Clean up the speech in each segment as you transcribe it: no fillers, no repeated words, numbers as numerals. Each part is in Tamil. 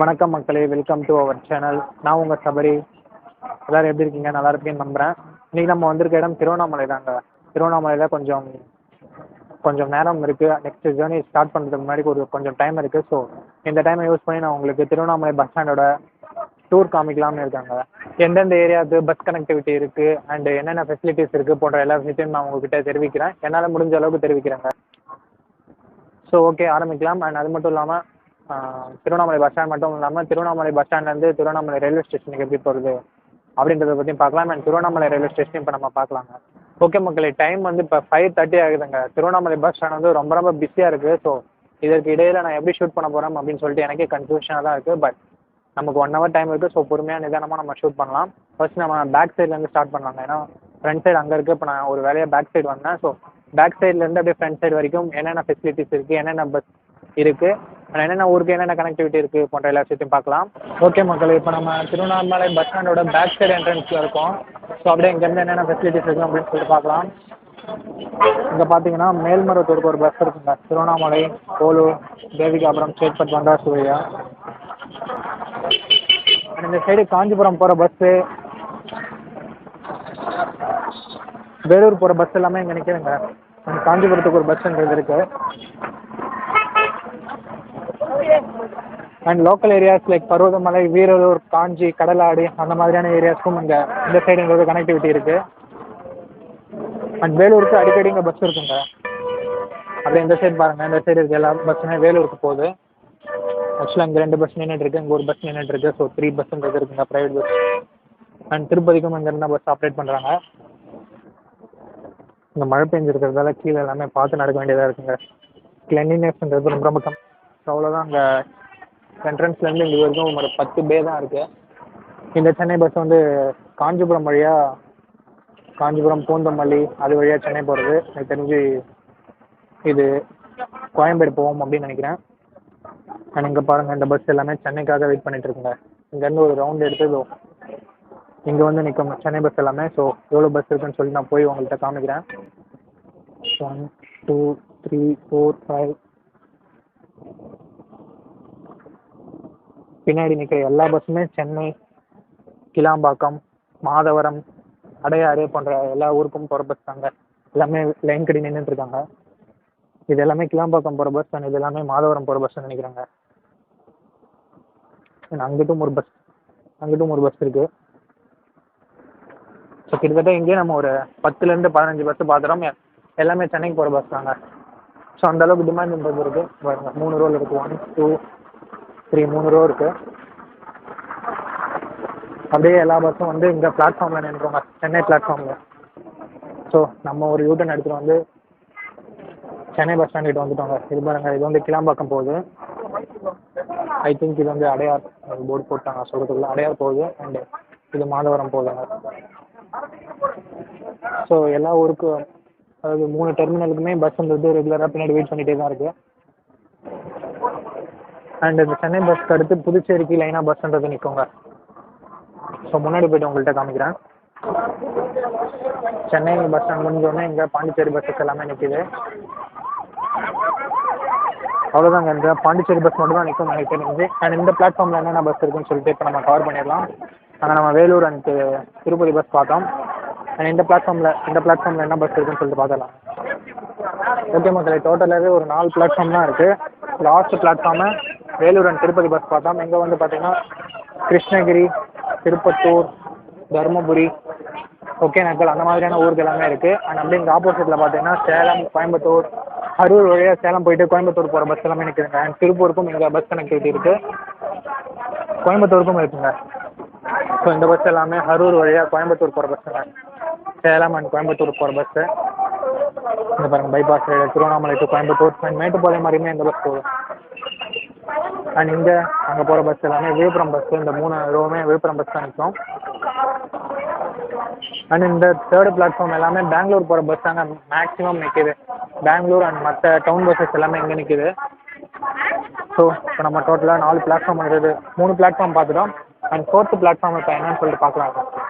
வணக்கம் மக்களே, வெல்கம் டு அவர் சேனல். நான் உங்கள் சபரி. எல்லோரும் எப்படி இருக்கீங்க? நல்லா இருக்கேன்னு நம்புகிறேன். இன்றைக்கி நம்ம வந்திருக்க இடம் திருவண்ணாமலை தாங்க. திருவண்ணாமலையில் கொஞ்சம் நேரம் இருக்குது. நெக்ஸ்ட் ஜேர்னி ஸ்டார்ட் பண்ணுறதுக்கு முன்னாடி கொஞ்சம் டைம் இருக்குது. ஸோ இந்த டைமை யூஸ் பண்ணி நான் உங்களுக்கு திருவண்ணாமலை பஸ் ஸ்டாண்டோட டூர் காமிக்கலாம்னு இருக்காங்க. எந்தெந்த ஏரியாவுக்கு பஸ் கனெக்டிவிட்டி இருக்குது அண்டு என்னென்ன ஃபெசிலிட்டிஸ் இருக்குது போன்ற எல்லா விஷயத்தையும் நான் உங்ககிட்ட தெரிவிக்கிறேன். என்னால் முடிஞ்ச அளவுக்கு தெரிவிக்கிறேங்க. ஸோ ஓகே, ஆரம்பிக்கலாம். அண்ட் அது மட்டும் இல்லாமல் திருவண்ணாமலை பஸ் ஸ்டாண்ட் மட்டும் இல்லாமல் திருவண்ணாமலை பஸ் ஸ்டாண்ட்லேருந்து திருவண்ணாமலை ரயில்வே ஸ்டேஷனுக்கு எப்படி போகிறது அப்படின்றத பற்றியும் பார்க்கலாம். அண்ட் திருவண்ணாமலை ரயில்வே ஸ்டேஷன் இப்போ நம்ம பார்க்கலாங்க. ஓகே மக்களே, டைம் வந்து இப்போ 5:30 ஆகுதுங்க. திருவண்ணாமலை பஸ் ஸ்டாண்ட் வந்து ரொம்ப பிஸியாக இருக்குது. ஸோ இதற்கு இடையில் நான் எப்படி ஷூட் பண்ண போகிறேன் அப்படின்னு சொல்லிட்டு எனக்கே கன்ஃபியூஷனாக தான் இருக்குது. பட் நமக்கு 1 hour டைம் இருக்குது. ஸோ பொறுமையாக நிதானமாக நம்ம ஷூட் பண்ணலாம். ஃபர்ஸ்ட் நம்ம பேக் சைட்லேருந்து ஸ்டார்ட் பண்ணலாங்க. ஏன்னா ஃப்ரண்ட் சைடு அங்கே இருக்குது. இப்போ நான் ஒரு வேலையாக பேக் சைடு வந்தேன். ஸோ பேக் சைட்லேருந்து அப்படியே ஃப்ரண்ட் சைடு வரைக்கும் என்னென்ன ஃபெசிலிட்டிஸ் இருக்குது, என்னென்ன பஸ் இருக்குது, என்னென்ன ஊருக்கு என்னென்ன கனெக்டிவிட்டி இருக்குது போன்ற எல்லா விஷயத்தையும் பார்க்கலாம். ஓகே மக்கள், இப்போ நம்ம திருவண்ணாமலை பஸ் ஸ்டாண்டோட பேக் சைடு என்ட்ரன்ஸில் இருக்கோம். ஸோ அப்படியே இங்கேருந்து என்னென்ன ஃபெசிலிட்டிஸ் இருக்குது அப்படின்னு சொல்லிட்டு பார்க்கலாம். இங்கே பார்த்தீங்கன்னா மேல்மருவத்தூருக்கு ஒரு பஸ் இருக்குங்க. திருவண்ணாமலை, போலூர், தேவிகாபுரம், சேட்பட், வண்டாசு வழியா. இந்த சைடு காஞ்சிபுரம் போகிற பஸ்ஸு, வேலூர் போகிற பஸ் எல்லாமே இங்கே நிற்குதுங்க. காஞ்சிபுரத்துக்கு ஒரு பஸ்ன்றது இருக்குது. And local areas like Parvathamalai, Veeralur, Kanchi, Kadaladi அந்த மாதிரியான ஏரியாஸ்க்கும் இங்கே இந்த சைடுங்கிறது கனெக்டிவிட்டி இருக்குது. அண்ட் வேலூருக்கு அடிக்கடி இங்கே பஸ் இருக்குங்க. அப்படியே இந்த சைடு பாருங்கள், இந்த சைடு இருக்க எல்லா பஸ்ஸுமே வேலூருக்கு போகுது. ஆக்சுவலாக இங்கே 2 பஸ் நின்றுட்டுருக்கு, இங்கே ஒரு பஸ் நின்றுட்டுருக்கு. ஸோ 3 பஸ்ஸுன்றது இருக்குங்க, ப்ரைவேட் பஸ். அண்ட் திருப்பதிக்கும் இங்கே இருந்தால் பஸ் ஆப்ரேட் பண்ணுறாங்க. இங்கே மழை பெஞ்சிருக்கிறதால கீழே எல்லாமே பார்த்து நடக்க வேண்டியதாக இருக்குங்க. கிளென்லினஸ்ன்றது ரொம்ப கம். ஸோ அவ்வளோதான். அங்கே என்ட்ரன்ஸ்லேருந்து இங்கே வரைக்கும் ஒரு 10 பே தான் இருக்குது. இந்த சென்னை பஸ் வந்து காஞ்சிபுரம் வழியாக, காஞ்சிபுரம், பூந்தமல்லி அது வழியாக சென்னை போகிறது. எனக்கு தெரிஞ்சு இது கோயம்பேடு போவோம் அப்படின்னு நினைக்கிறேன். அண்ட் இங்கே பாருங்கள், இந்த பஸ் எல்லாமே சென்னைக்காக வெயிட் பண்ணிகிட்டு இருக்குங்க. இங்கேருந்து ஒரு ரவுண்ட் எடுத்து இங்கே வந்து நிற்கும் சென்னை பஸ் எல்லாமே. ஸோ எவ்வளோ பஸ் இருக்குன்னு சொல்லி நான் போய் உங்கள்கிட்ட காமிக்கிறேன். 1 2 3 4 5. பின்னாடி நிற்கிற எல்லா பஸ்ஸுமே சென்னை, கிளாம்பாக்கம், மாதவரம், அடையாறு போன்ற எல்லா ஊருக்கும் போகிற பஸ் தாங்க. எல்லாமே லைன் கட்டி நின்றுட்டுருக்காங்க. இது எல்லாமே கிளாம்பாக்கம் போகிற பஸ். அண்ட் இது எல்லாமே மாதவரம் போகிற பஸ்ன்னு நினைக்கிறாங்க. அங்கிட்டும் ஒரு பஸ் இருக்குது. ஸோ கிட்டத்தட்ட இங்கேயே நம்ம ஒரு 10லேருந்து 15 பஸ்ஸு பார்த்துறோம். எல்லாமே சென்னைக்கு போகிற பஸ் தாங்க. ஸோ அந்தளவுக்கு டிமாண்ட்ன்றது இருக்குது. பாருங்கள், 3 ரோல் இருக்குது. 1 2 3 3 ரோ இருக்குது. அப்படியே எல்லா பஸ்ஸும் வந்து இங்கே பிளாட்ஃபார்மில் நினைக்கிறோங்க, சென்னை பிளாட்ஃபார்மில். ஸோ நம்ம ஒரு யூட்டன் எடுத்துகிட்டு வந்து சென்னை பஸ் ஸ்டாண்ட் வந்துட்டோங்க. இது பாருங்கள், இது வந்து கிளாம்பாக்கம் போகுது. ஐ திங்க் இது வந்து அடையார் போர்டு போட்டாங்க சொல்கிறதுக்குள்ள அடையார் போகுது. அண்டு இது மாதவரம் போகுதுங்க. ஸோ எல்லா ஊருக்கும், அதாவது 3 டெர்மினலுக்குமே பஸ்ன்றது ரெகுலராக பின்னாடி வெயிட் பண்ணிகிட்டே தான் இருக்குது. அண்ட் இந்த சென்னை பஸ்க்கு அடுத்து புதுச்சேரிக்கு லைனாக பஸ்ன்றது நிற்குங்க. ஸோ முன்னாடி போய்ட்டு உங்கள்கிட்ட காமிக்கிறேன். சென்னை பஸ் ஸ்டாண்ட் முடிஞ்சோடனே இங்கே பாண்டிச்சேரி பஸ்ஸஸ் எல்லாமே நிற்கிது. அவ்வளோதாங்க, இந்த பாண்டிச்சேரி பஸ் மட்டும் தான் நிற்கும் எனக்கு தெரிஞ்சு. அண்ட் இந்த பிளாட்ஃபார்மில் என்னென்ன பஸ் இருக்குன்னு சொல்லிட்டு இப்போ நம்ம கவர் பண்ணிடலாம். அங்கே நம்ம வேலூர் அண்ட் திருப்பதி பஸ் பார்த்தோம். அண்ட் இந்த பிளாட்ஃபார்மில் என்ன பஸ் இருக்குன்னு சொல்லிட்டு பார்த்துடலாம். ஓகே மக்களே, டோட்டலாகவே ஒரு 4 பிளாட்ஃபார்ம் தான் இருக்குது. லாஸ்ட் பிளாட்ஃபார்மை வேலூர் அண்ட் திருப்பதி பஸ் பார்த்தோம். இங்கே வந்து பார்த்திங்கன்னா கிருஷ்ணகிரி, திருப்பத்தூர், தருமபுரி, ஒகேனக்கல் அந்த மாதிரியான ஊருக்கு எல்லாமே இருக்குது. அண்ட் அப்படியே இங்கே ஆப்போசிட்டில் பார்த்தீங்கன்னா சேலம், கோயம்புத்தூர், அரூர் வழியாக சேலம் போயிட்டு கோயம்புத்தூர் போகிற பஸ் எல்லாமே நிற்குதுங்க. அண்ட் திருப்பூருக்கும் இங்கே பஸ் கனெக்டிவிட்டி இருக்குது, கோயம்புத்தூருக்கும் இருக்குங்க. ஸோ இந்த பஸ் எல்லாமே அரூர் வழியாக கோயம்புத்தூர் போகிற பஸ்ஸுங்க. சேலம் அண்ட் கோயம்புத்தூர் போகிற பஸ்ஸு. இங்கே பாருங்கள், bypass side Tiruvannamalai to Coimbatore. And Mettupalayam மாதிரியுமே இந்த பஸ் போகுது. அண்ட் இங்கே அங்கே போகிற பஸ் எல்லாமே விழுப்புரம் பஸ்ஸு. இந்த 3 ரோவுமே விழுப்புரம் பஸ் தான் நிற்கும். அண்ட் இந்த 3rd பிளாட்ஃபார்ம் எல்லாமே பெங்களூர் போகிற பஸ் தாங்க மேக்ஸிமம் நிற்கிது. பெங்களூர் அண்ட் மற்ற டவுன் பஸ்ஸஸ் எல்லாமே இங்கே நிற்கிது. ஸோ இப்போ நம்ம டோட்டலாக 4 பிளாட்ஃபார்ம் இருக்குது. 3 பிளாட்ஃபார்ம் பார்த்துட்டோம். அண்ட் 4th பிளாட்ஃபார்ம் இப்போ என்னன்னு சொல்லிட்டு பார்க்கலாம்.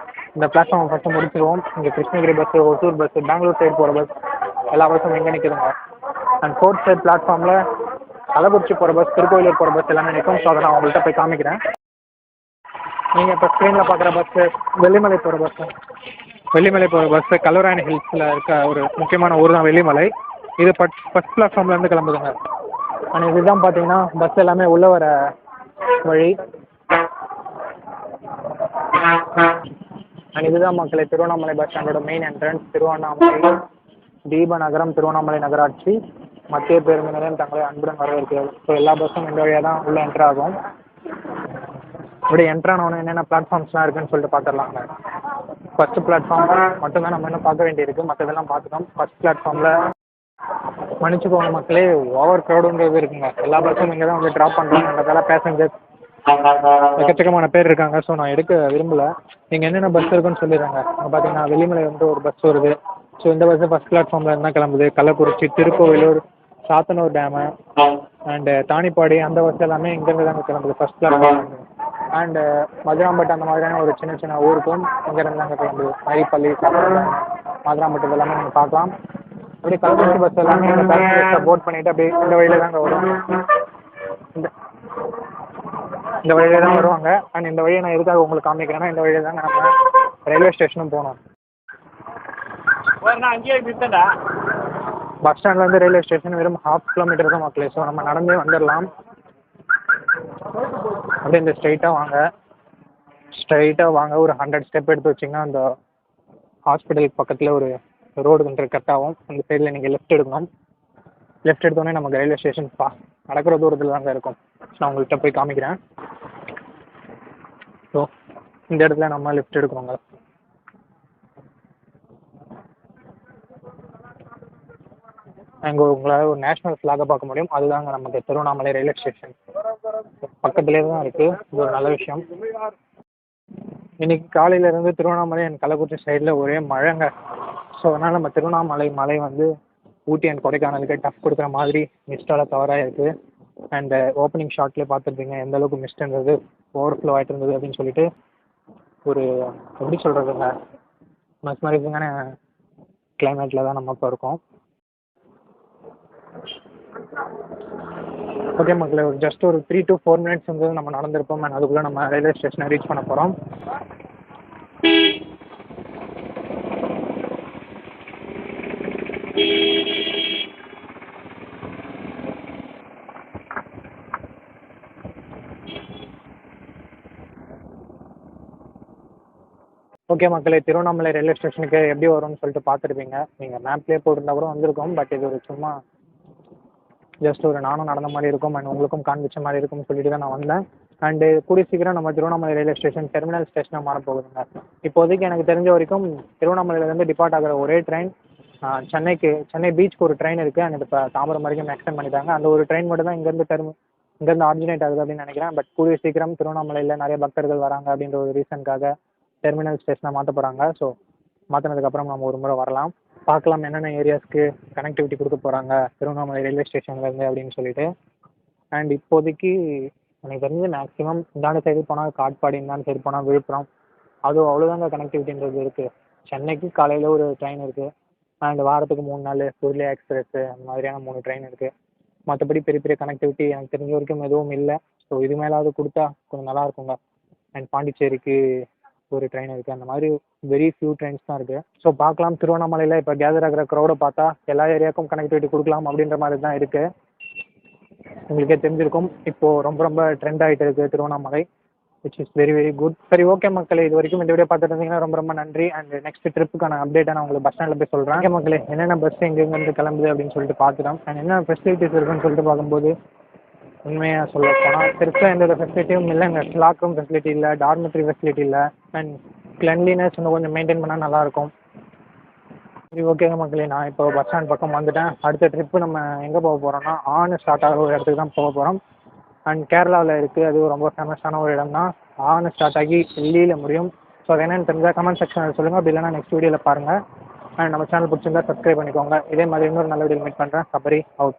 இந்த பிளாட்ஃபார்ம் ஃபஸ்ட்டு முடிச்சிடுவோம். இங்கே Krishnagiri bus, Hosur bus, Bangalore side போகிற பஸ் எல்லா பஸ்ஸும் இங்கே நிற்குதுங்க. அண்ட் 4th சைட் பிளாட்ஃபார்மில் கள்ளக்குறிச்சி போகிற பஸ், திருக்கோயிலூர் போகிற பஸ் எல்லாமே நிற்கும். ஸோ அதை நான் உங்கள்கிட்ட போய் காமிக்கிறேன். நீங்கள் இப்போ ஸ்க்ரீனில் பார்க்குற பஸ்ஸு வெள்ளிமலை போகிற பஸ்ஸு. வெள்ளிமலை போகிற பஸ்ஸு கல்லூராயணி ஹில்ஸில் இருக்க ஒரு முக்கியமான ஊர் தான் வெள்ளிமலை. இது ஃபஸ்ட் பிளாட்ஃபார்ம்லேருந்து கிளம்புதுங்க. ஆனால் இதுதான் பார்த்தீங்கன்னா பஸ் எல்லாமே உள்ளே வர வழி. அண்ட் இதுதான் மக்களே திருவண்ணாமலை பஸ் ஸ்டாண்டோட மெயின் என்ட்ரன்ஸ். திருவண்ணாமலை தீபநகரம் திருவண்ணாமலை நகராட்சி மத்திய பேருந்து நிலையம் தங்களை அன்புடன் வரவேற்கிறது. ஸோ எல்லா பஸ்ஸும் இந்த வழியாக தான் உள்ளே என்ட்ரு ஆகும். இப்படி என்ட்ரானவொன்னே என்னென்ன பிளாட்ஃபார்ம்ஸ்லாம் இருக்குன்னு சொல்லிட்டு பார்த்துடலாங்க. ஃபஸ்ட்டு பிளாட்ஃபார்ம் மட்டும்தான் நம்ம இன்னும் பார்க்க வேண்டியிருக்கு. மற்றதெல்லாம் பார்த்துட்டோம். ஃபஸ்ட் பிளாட்ஃபார்மில் மன்னிச்சுக்கோங்க மக்களே, ஓவர் க்ரௌடுன்றது இருக்குங்க. எல்லா பஸ்ஸும் இங்கே தான் வந்து ட்ராப் பண்ணுறாங்கன்றதால பேசஞ்சர்ஸ் எக்கச்சக்கமான பேர் இருக்காங்க. ஸோ நான் எடுக்க விரும்பலை. நீங்கள் என்னென்ன பஸ் இருக்குன்னு சொல்லிடுறாங்க. அங்கே பார்த்தீங்கன்னா வெள்ளிமலை வந்து ஒரு பஸ் வருது. ஸோ இந்த பஸ்ஸு ஃபஸ்ட் பிளாட்ஃபார்மில் இருந்தால் கிளம்புது. கள்ளக்குறிச்சி, திருக்கோவிலூர், சாத்தனூர் டேமு அண்டு தானிப்பாடி அந்த பஸ் எல்லாமே இங்கேருந்து தாங்க கிளம்புது ஃபஸ்ட் பிளாட்ஃபார்ம். அண்டு மதுராம்பட்டு அந்த மாதிரியான ஒரு சின்ன சின்ன ஊருக்கும் இங்கேருந்து தாங்க கிளம்புது. மரிப்பள்ளி, மதுராம்பட்டு எல்லாமே நீங்கள் பார்க்கலாம். அப்படியே கள்ளக்குறிச்சி பஸ் எல்லாமே இந்த பேசஞ்சர்ஸை போட் பண்ணிவிட்டு அப்படியே இந்த வழியில் தாங்க வரும். இந்த வழியில் தான் வருவாங்க. அண்ட் இந்த வழியை நான் எதுக்காக உங்களுக்கு காமிக்கிறேன்னா, இந்த வழியில் தாங்க நம்ம ரயில்வே ஸ்டேஷனும் போகணும். பஸ் ஸ்டாண்ட்லேருந்து ரயில்வே ஸ்டேஷன் வெறும் 1/2 கிலோமீட்டர் தான் மக்களே. ஸோ நம்ம நடந்தே வந்துடலாம். அப்படியே இந்த ஸ்ட்ரைட்டாக வாங்க. ஒரு 100 ஸ்டெப் எடுத்து வச்சிங்கன்னா அந்த ஹாஸ்பிட்டலுக்கு பக்கத்தில் ஒரு ரோடு கட் ஆகும். அந்த சைடில் நீங்கள் லெஃப்ட் எடுக்கணும். லெஃப்ட் எடுத்தோடனே நமக்கு ரயில்வே ஸ்டேஷன் நடக்கிற தூரத்தில் தாங்க இருக்கும். நான் உங்கள்கிட்ட போய் காமிக்கிறேன். ஸோ இந்த இடத்துல நம்ம லெஃப்ட் எடுக்கணுங்க. அங்கே உங்களால் ஒரு நேஷ்னல் ஃப்ளாகை பார்க்க முடியும். அதுதாங்க நமக்கு திருவண்ணாமலை ரயில்வே ஸ்டேஷன் பக்கத்துலேயே தான் இருக்குது. இது ஒரு நல்ல விஷயம். இன்றைக்கி காலையிலேருந்து திருவண்ணாமலை அண்ட் கள்ளக்குறிச்சி சைடில் ஒரே மழைங்க. ஸோ அதனால் நம்ம திருவண்ணாமலை மலை வந்து ஊட்டி அண்ட் கொடைக்கானலுக்கு டஃப் கொடுக்குற மாதிரி மிஸ்டால் கவராக இருக்குது. அண்ட் ஓப்பனிங் ஷாட்லேயே பார்த்துருப்பீங்க எந்த அளவுக்கு மிஸ்ட் இருந்தது, ஓவர்ஃப்ளோ ஆகிட்டு இருந்தது அப்படின்னு சொல்லிட்டு. ஒரு எப்படி சொல்கிறதுங்க, மெஸ்மரைசிங்கான கிளைமேட்டில் தான் நம்ம இப்போ இருக்கோம். ஓகே மக்களே, ஒரு ஜஸ்ட் ஒரு 3 to 4 மினிட்ஸ் வந்து நம்ம நடந்திருப்போம். அண்ட் அதுக்குள்ளே நம்ம ரயில்வே ஸ்டேஷனை ரீச் பண்ண போகிறோம். ஓகே மக்களே, திருவண்ணாமலை ரயில்வே ஸ்டேஷனுக்கு எப்படி வரும்னு சொல்லிட்டு பார்த்துருப்பீங்க. நீங்கள் மேப்லேயே போட்டிருந்தா கூட வந்திருக்கும். பட் இது ஒரு சும்மா ஜஸ்ட் ஒரு நானும் நடந்த மாதிரி இருக்கும் அண்ட் உங்களுக்கும் காண்பிச்ச மாதிரி இருக்கும்னு சொல்லிட்டு தான் நான் வந்தேன். அண்டு கூடிய சீக்கிரம் நம்ம திருவண்ணாமலை ரயில்வே ஸ்டேஷன் டெர்மினல் ஸ்டேஷனாக மாறப்போகுதுங்க. இப்போதைக்கு எனக்கு தெரிஞ்ச வரைக்கும் திருவண்ணாமலையிலேருந்து டிபார்ட் ஆகிற ஒரே ட்ரெயின் சென்னை பீச்சுக்கு ஒரு ட்ரெயின் இருக்குது. அண்ட் இப்போ தாம்பரம் வரைக்கும் எக்ஸ்டெண்ட் பண்ணிட்டாங்க. அந்த ஒரு ட்ரெயின் மட்டும் தான் இங்கேருந்து ஆரிஜினேட் ஆகுது அப்படின்னு நினைக்கிறேன். பட் கூடிய சீக்கிரம் திருவண்ணாமலையில் நிறைய பக்தர்கள் வராங்க அப்படின்ற ஒரு ரீசனுக்காக டெர்மினல் ஸ்டேஷனை மாற்ற போகிறாங்க. ஸோ மாற்றினதுக்கப்புறம் நம்ம ஒரு முறை வரலாம், பார்க்கலாம் என்னென்ன ஏரியாஸ்க்கு கனெக்டிவிட்டி கொடுக்க போகிறாங்க திருவண்ணாமலை ரயில்வே ஸ்டேஷன்லேருந்து அப்படின்னு சொல்லிட்டு. அண்ட் இப்போதைக்கு எனக்கு தெரிஞ்சு மேக்ஸிமம் இந்தாண்டு சைடு போனால் காட்பாடி, இந்தாண்டு சைடு போனால் விழுப்புரம், அதுவும் அவ்வளோதாங்க கனெக்டிவிட்டின்றது இருக்குது. சென்னைக்கு காலையில் ஒரு ட்ரெயின் இருக்குது. அண்ட் வாரத்துக்கு 3 நாள் உருளியா எக்ஸ்பிரஸ்ஸு அந்த மாதிரியான 3 ட்ரெயின் இருக்குது. மற்றபடி பெரிய பெரிய கனெக்டிவிட்டி எனக்கு தெரிஞ்ச வரைக்கும் எதுவும் இல்லை. ஸோ இது மேலாவது கொடுத்தா கொஞ்சம் நல்லா இருக்குங்க. அண்ட் பாண்டிச்சேரிக்கு ஒரு ட்ரெயின் இருக்குது. அந்த மாதிரி வெரி ஃபியூ ட்ரெயின்ஸ் தான் இருக்குது. ஸோ பார்க்கலாம். திருவண்ணாமலையில் இப்போ கேதர் ஆகிற க்ரௌடை பார்த்தா எல்லா ஏரியாவுக்கும் கனெக்டிவிட்டி கொடுக்கலாம் அப்படின்ற மாதிரி தான் இருக்குது. உங்களுக்கே தெரிஞ்சிருக்கும் இப்போது ரொம்ப ட்ரெண்ட் ஆகிட்டு இருக்குது Tiruvannamalai, which is very very good. சரி ஓகே மக்களே, இது வரைக்கும் இந்த வீடியோ பார்த்துட்டு இருந்தீங்கன்னா ரொம்ப நன்றி. அண்ட் நெக்ஸ்ட் ட்ரிப்புக்கான அப்டேட்டை நான் உங்களுக்கு பஸ் ஸ்டாண்டில் போய் சொல்கிறேன். ஓகே மக்களே, என்னென்ன பஸ் எங்கெங்கேருந்து கிளம்புது அப்படின்னு சொல்லிட்டு பார்த்துட்டோம். அண்ட் என்ன ஃபெசிலிட்டிஸ் இருக்குன்னு சொல்லிட்டு பார்க்கும்போது உண்மையாக சொல்ல போனால் பெருசாக எந்த ஃபெசிலிட்டியும் இல்லைங்க. லாக் ரூம் ஃபெசிலிட்டி இல்லை, டார்மெட்ரி ஃபெசிலிட்டி இல்லை. அண்ட் கிளென்லினஸ் இன்னும் கொஞ்சம் மெயின்டைன் பண்ணால் நல்லாயிருக்கும். சரி ஓகேங்க மக்களே, நான் இப்போ பஸ் ஸ்டாண்ட் பக்கம் வந்துட்டேன். அடுத்த ட்ரிப்பு நம்ம எங்கே போக போகிறோம்னா ஆணு ஸ்டார்ட் ஆகிற ஒரு இடத்துக்கு தான் போக போகிறோம். அண்ட் கேரளாவில் இருக்குது. அது ரொம்ப ஃபேமஸான ஒரு இடம் தான். ஆணு ஸ்டார்ட் ஆகி டெல்லியில் முடியும். ஸோ அது என்னென்னு தெரிஞ்சால் கமெண்ட் செக்ஷனில் சொல்லுங்கள். அப்படி இல்லைனா நெக்ஸ்ட் வீடியோவில் பாருங்கள். அண்ட் நம்ம சேனல் பிடிச்சிருந்தா சப்ஸ்கிரைப் பண்ணிக்கோங்க. இதே மாதிரி இன்னொரு நல்ல வீடியோ மீட் பண்ணுறேன். சபரி அவுட்.